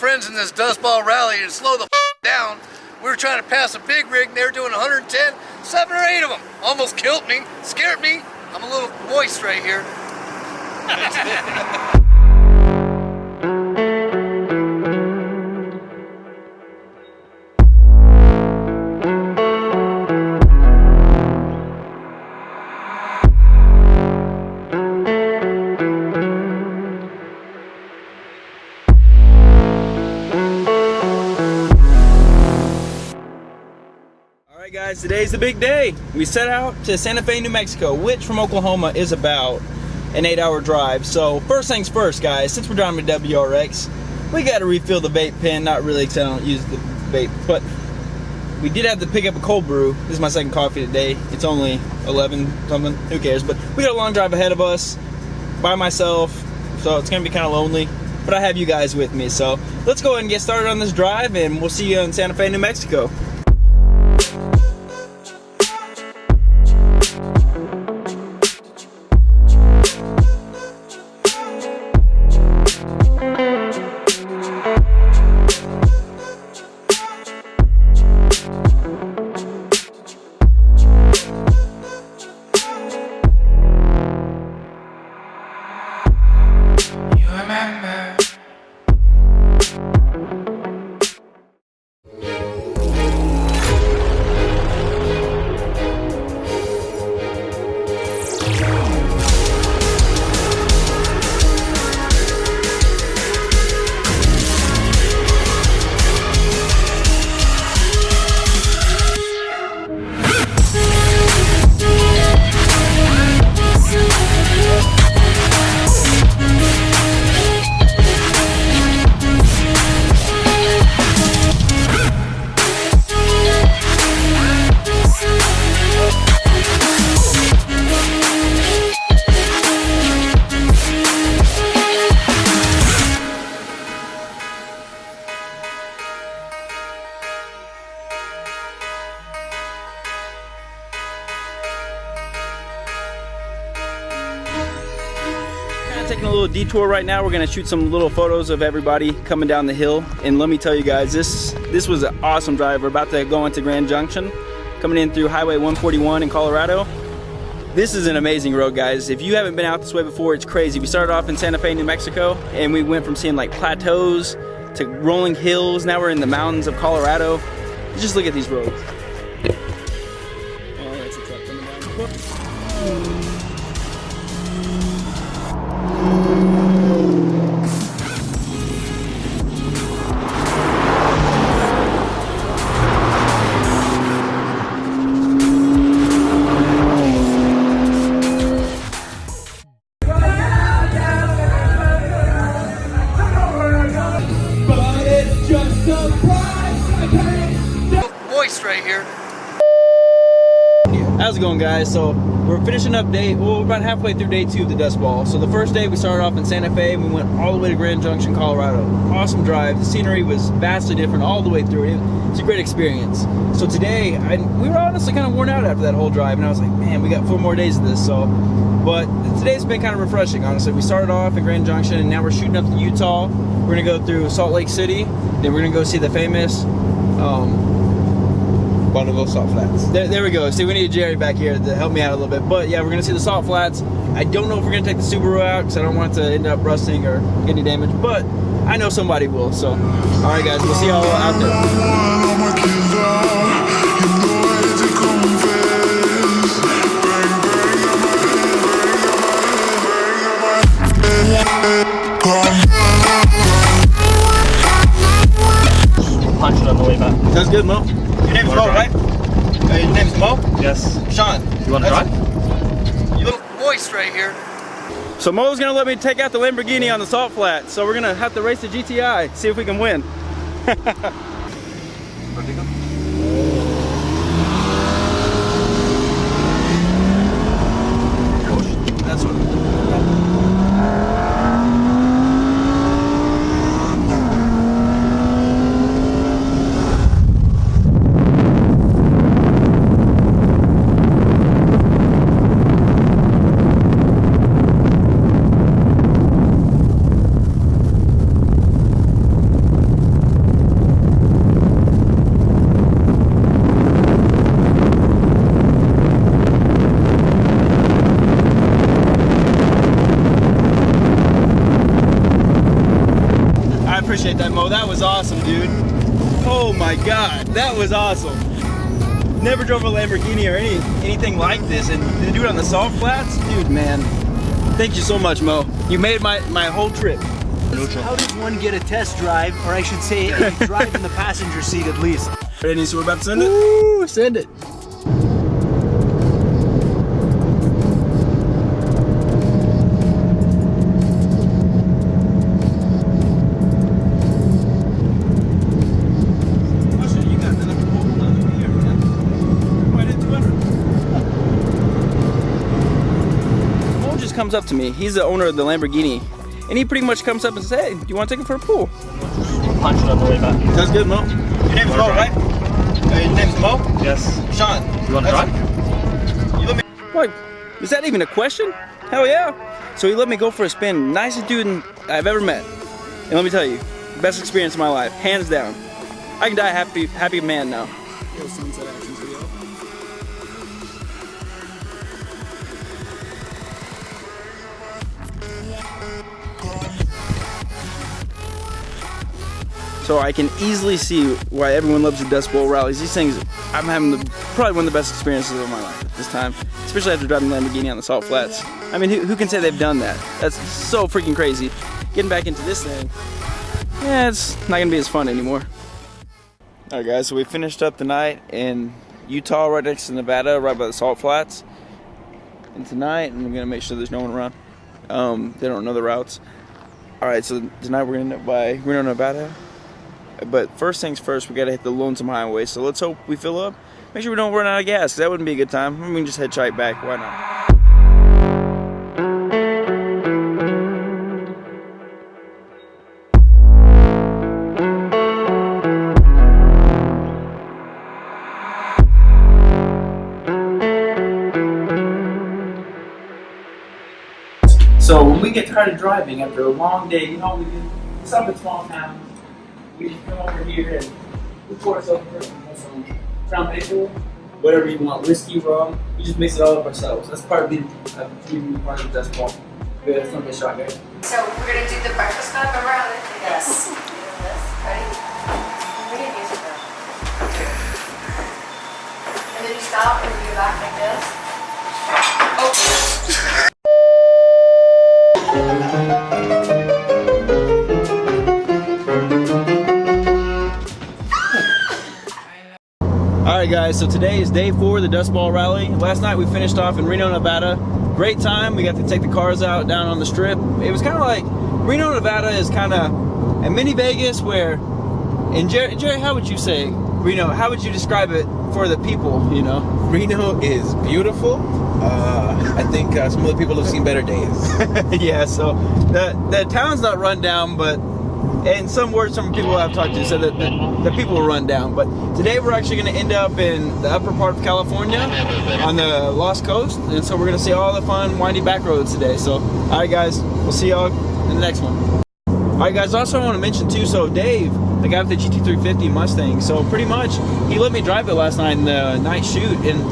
friends in this dustball rally to slow the down. We were trying to pass a big rig and they were doing 110, 7 or 8 of them. Almost killed me, scared me. I'm a little moist right here. Alright guys, today's the big day. We set out to Santa Fe, New Mexico, which from Oklahoma is about an 8-hour drive. So first things first guys, since we're driving a WRX, we got to refill the vape pen. Not really because I don't use the vape, but we did have to pick up a cold brew. This is my second coffee today. It's only 11 something, who cares, but we got a long drive ahead of us by myself, so it's gonna be kind of lonely, but I have you guys with me. So let's go ahead and get started on this drive and we'll see you in Santa Fe, New Mexico. Taking a little detour right now. We're gonna shoot some little photos of everybody coming down the hill, and let me tell you guys, this was an awesome drive. We're about to go into Grand Junction, coming in through Highway 141 in Colorado. This is an amazing road, guys. If you haven't been out this way before, it's crazy. We started off in Santa Fe, New Mexico, and we went from seeing like plateaus to rolling hills. Now we're in the mountains of Colorado. Just look at these roads. Oh, that's a truck coming down. Whoop. Right here. How's it going, guys? So we're finishing up day, well, we're about halfway through day 2 of the Dust Ball. So the first day we started off in Santa Fe and we went all the way to Grand Junction, Colorado. Awesome drive. The scenery was vastly different all the way through. It's a great experience. So today, we were honestly kind of worn out after that whole drive, and I was like, man, we got 4 more days of this. So, but today's been kind of refreshing, honestly. We started off in Grand Junction and now we're shooting up to Utah. We're gonna go through Salt Lake City, then we're gonna go see the famous Bonneville Salt Flats. There we go. See, we need Jerry back here to help me out a little bit. But yeah, we're gonna see the Salt Flats. I don't know if we're gonna take the Subaru out because I don't want it to end up rusting or get any damage, but I know somebody will. So, all right, guys, we'll see y'all out there. Punch it on the way back. Sounds good, Mo. Your name's Mo, right? Your name's Mo? Yes. Sean. You want to drive? You look moist right here. So Mo's gonna let me take out the Lamborghini on the Salt Flat. So we're gonna have to race the GTI, see if we can win. That's what. appreciate that, Mo. That was awesome, dude. Oh my God, that was awesome. Never drove a Lamborghini or anything like this, and to do it on the salt flats, dude, man. Thank you so much, Mo. You made my whole trip. How does one get a test drive, or I should say, a drive in the passenger seat at least? Ready? So we're about to send it? Woo, send it. Comes up to me. He's the owner of the Lamborghini, and he pretty much comes up and says, "Hey, do you want to take him for a pull?" Punch it on the way back. Sounds good, Mo. Your name's Mo, right? Your name's Mo? Yes. Sean. You want to drive? You let me. What? Is that even a question? Hell yeah. So he let me go for a spin. Nicest dude I've ever met. And let me tell you, best experience of my life, hands down. I can die a happy man now. So I can easily see why everyone loves the Dust Bowl rallies. These things, I'm having probably one of the best experiences of my life at this time, especially after driving the Lamborghini on the salt flats. I mean, who can say they've done that? That's so freaking crazy. Getting back into this thing, yeah, it's not gonna be as fun anymore. All right, guys, so we finished up the night in Utah, right next to Nevada, right by the salt flats. And tonight, I'm gonna make sure there's no one around. They don't know the routes. All right, so tonight we're gonna end up by Reno, Nevada. But first things first, we gotta hit the Lonesome Highway. So let's hope we fill up. Make sure we don't run out of gas, because that wouldn't be a good time. We can just head right back. Why not? So when we get tired of driving after a long day, you know, we can stop at small town. We just come over here and we pour ourselves some Crown Maple, whatever you want, whiskey, rum. We just mix it all up ourselves. That's part of the part of the Dust Bowl. It's not a shot, guys. So we're gonna do the breakfast club around it. Yes. Ready? We need music though. Okay. And then you stop and you go back like this. Oh. Alright guys, so today is day 4 of the Dust Bowl Rally. Last night we finished off in Reno, Nevada. Great time. We got to take the cars out down on the strip. It was kind of like, Reno, Nevada is kind of a mini Vegas where, and Jerry, how would you say, Reno, how would you describe it for the people, you know? Reno is beautiful. I think some of the people have seen better days. Yeah, so the town's not run down, but in some words, some people I've talked to said that the people were run down. But today we're actually going to end up in the upper part of California on the Lost Coast, and so we're going to see all the fun, windy back roads today. So, all right, guys, we'll see y'all in the next one. All right, guys. Also, I want to mention too. So, Dave, the guy with the GT350 Mustang. So, pretty much, he let me drive it last night in the night shoot, and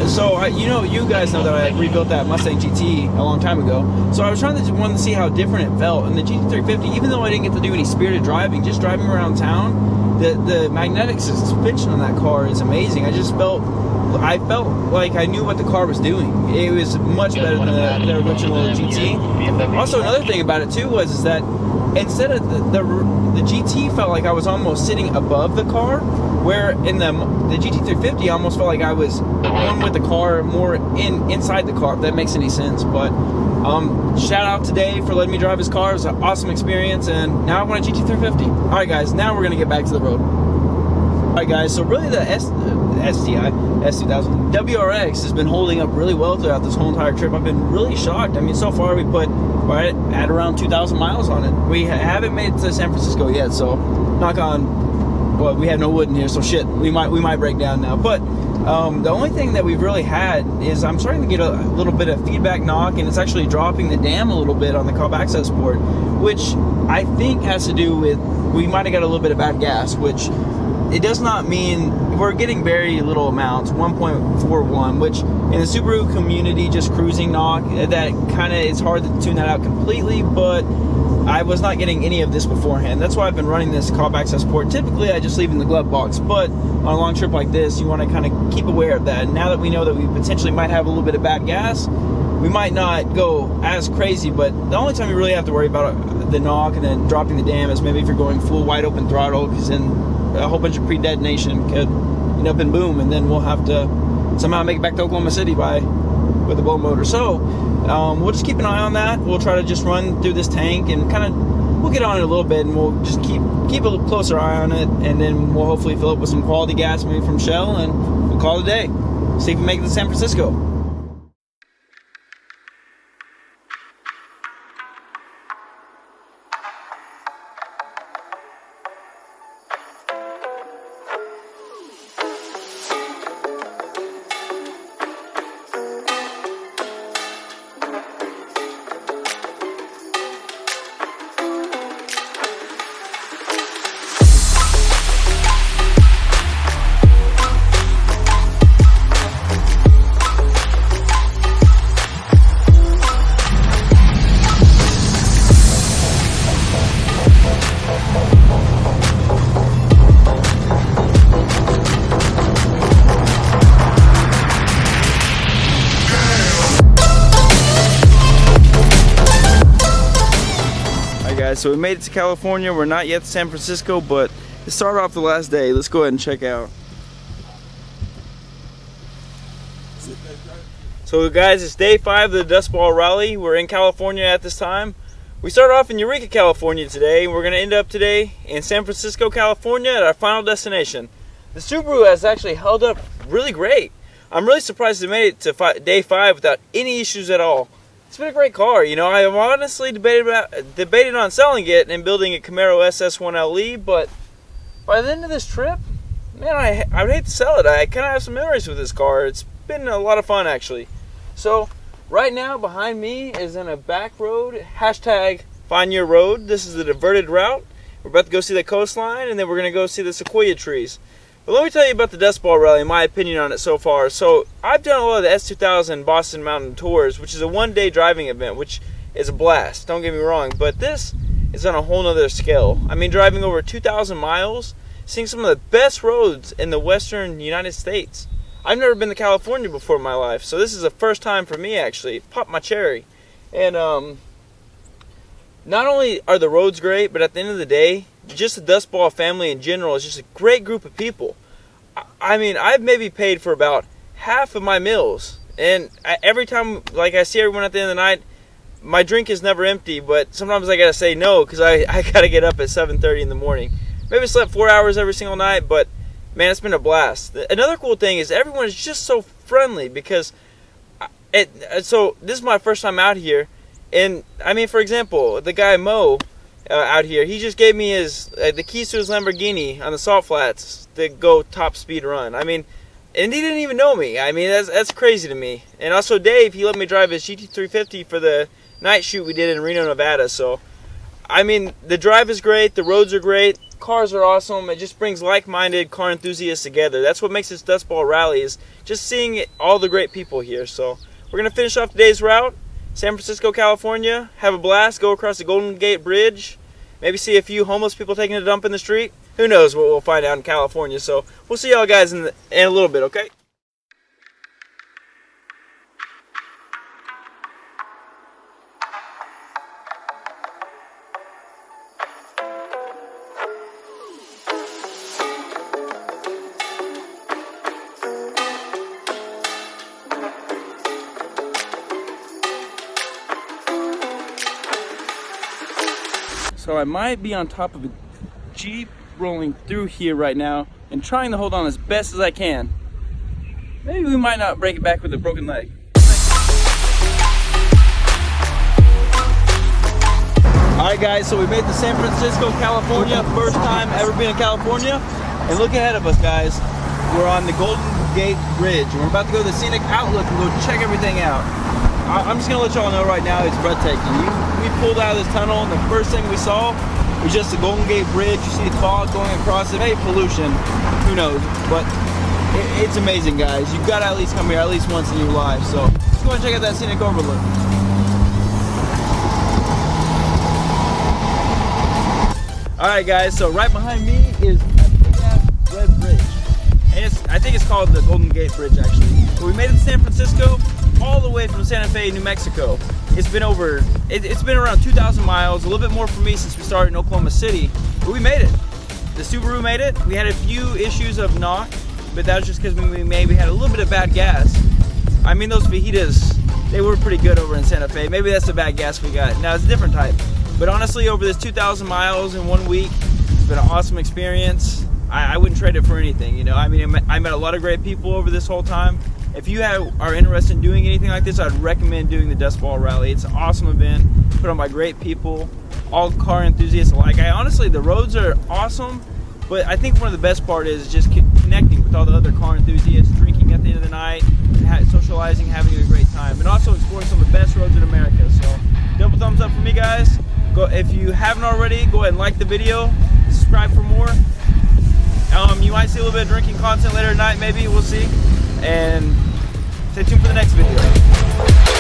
so you know, you guys know that I rebuilt that Mustang GT a long time ago. So I was wanted to see how different it felt. And the GT350, even though I didn't get to do any spirited driving, just driving around town, the magnetic suspension on that car is amazing. I felt like I knew what the car was doing. It was much better than the original GT. Also, another thing about it too is that instead of the GT felt like I was almost sitting above the car, where in the GT350 I almost felt like I was one with the car, more inside the car, if that makes any sense. But shout out to Dave for letting me drive his car. It was an awesome experience, and now I want a GT350. All right, guys, now we're gonna get back to the road. All right, guys, so really the S2000 WRX has been holding up really well throughout this whole entire trip. I've been really shocked. I mean, so far we put right at around 2,000 miles on it. We haven't made it to San Francisco yet, so knock on, well, we have no wood in here, so shit, we might break down now. But the only thing that we've really had is I'm starting to get a little bit of feedback knock, and it's actually dropping the dam a little bit on the Cobb access port, which I think has to do with we might have got a little bit of bad gas, which it does not mean we're getting very little amounts, 1.41, which in the Subaru community, just cruising knock, that kind of, it's hard to tune that out completely, but I was not getting any of this beforehand. That's why I've been running this carb access port. Typically, I just leave in the glove box, but on a long trip like this, you want to kind of keep aware of that. Now that we know that we potentially might have a little bit of bad gas, we might not go as crazy, but the only time you really have to worry about the knock and then dropping the dam is maybe if you're going full wide open throttle, because then a whole bunch of pre-detonation could end up in boom, and then we'll have to somehow make it back to Oklahoma City with a blow motor. So we'll just keep an eye on that. We'll try to just run through this tank and kind of, we'll get on it a little bit, and we'll just keep a little closer eye on it, and then we'll hopefully fill it with some quality gas, maybe from Shell, and we'll call it a day. See if we make it to San Francisco. So we made it to California. We're not yet to San Francisco, but to start off the last day, let's go ahead and check out. So guys, it's day 5 of the DustBall Rally. We're in California at this time. We started off in Eureka, California today. We're going to end up today in San Francisco, California at our final destination. The Subaru has actually held up really great. I'm really surprised it made it to day 5 without any issues at all. It's been a great car. You know, I have honestly debated on selling it and building a Camaro SS1LE, but by the end of this trip, man, I would hate to sell it. I kind of have some memories with this car. It's been a lot of fun, actually. So right now behind me is in a back road, hashtag find your road. This is the diverted route. We're about to go see the coastline, and then we're going to go see the sequoia trees. But let me tell you about the DustBall Rally, my opinion on it so far. So I've done a lot of the S2000 Boston Mountain Tours, which is a one-day driving event, which is a blast, don't get me wrong. But this is on a whole nother scale. I mean, driving over 2,000 miles, seeing some of the best roads in the western United States. I've never been to California before in my life, so this is the first time for me, actually. It popped my cherry. And not only are the roads great, but at the end of the day, just the DustBall family in general is just a great group of people. I mean, I've maybe paid for about half of my meals, and every time, like, I see everyone at the end of the night, my drink is never empty, but sometimes I gotta say no, because I gotta get up at 7:30 in the morning. Maybe I slept 4 hours every single night, but man, it's been a blast. Another cool thing is everyone is just so friendly, because so this is my first time out here, and I mean, for example, the guy Mo out here, he just gave me his the keys to his Lamborghini on the salt flats to go top speed run. I mean, and he didn't even know me. I mean, that's crazy to me. And also Dave, he let me drive his GT350 for the night shoot we did in Reno, Nevada. So I mean, the drive is great, the roads are great, cars are awesome. It just brings like-minded car enthusiasts together. That's what makes this DustBall Rally, is just seeing all the great people here. So we're gonna finish off today's route, San Francisco, California, have a blast, go across the Golden Gate Bridge, maybe see a few homeless people taking a dump in the street. Who knows what we'll find out in California. So we'll see y'all guys in a little bit, okay? So I might be on top of a Jeep rolling through here right now and trying to hold on as best as I can. Maybe we might not break it back with a broken leg. Alright guys, so we made it to San Francisco, California. First time ever been in California. And look ahead of us, guys. We're on the Golden Gate Bridge. And we're about to go to the scenic outlook and go check everything out. I'm just gonna let y'all know right now, it's breathtaking. We pulled out of this tunnel, and the first thing we saw was just the Golden Gate Bridge. You see the fog going across it. Maybe pollution, who knows? But it's amazing, guys. You've got to at least come here at least once in your life. So let's go and check out that scenic overlook. Alright guys, so right behind me is a big ass red bridge. And I think it's called the Golden Gate Bridge actually. But we made it to San Francisco, all the way from Santa Fe, New Mexico. It's been around 2,000 miles, a little bit more for me since we started in Oklahoma City, but we made it. The Subaru made it. We had a few issues of knock, but that was just because we maybe had a little bit of bad gas. I mean, those fajitas, they were pretty good over in Santa Fe. Maybe that's the bad gas we got. Now it's a different type. But honestly, over this 2,000 miles in 1 week, it's been an awesome experience. I wouldn't trade it for anything, you know. I mean, I met a lot of great people over this whole time. If you are interested in doing anything like this, I'd recommend doing the DustBall Rally. It's an awesome event, put on by great people, all car enthusiasts alike. Honestly, the roads are awesome, but I think one of the best part is just connecting with all the other car enthusiasts, drinking at the end of the night, socializing, having a great time, and also exploring some of the best roads in America. So, double thumbs up for me, guys. If you haven't already, go ahead and like the video, subscribe for more. You might see a little bit of drinking content later tonight, maybe, we'll see. And stay tuned for the next video.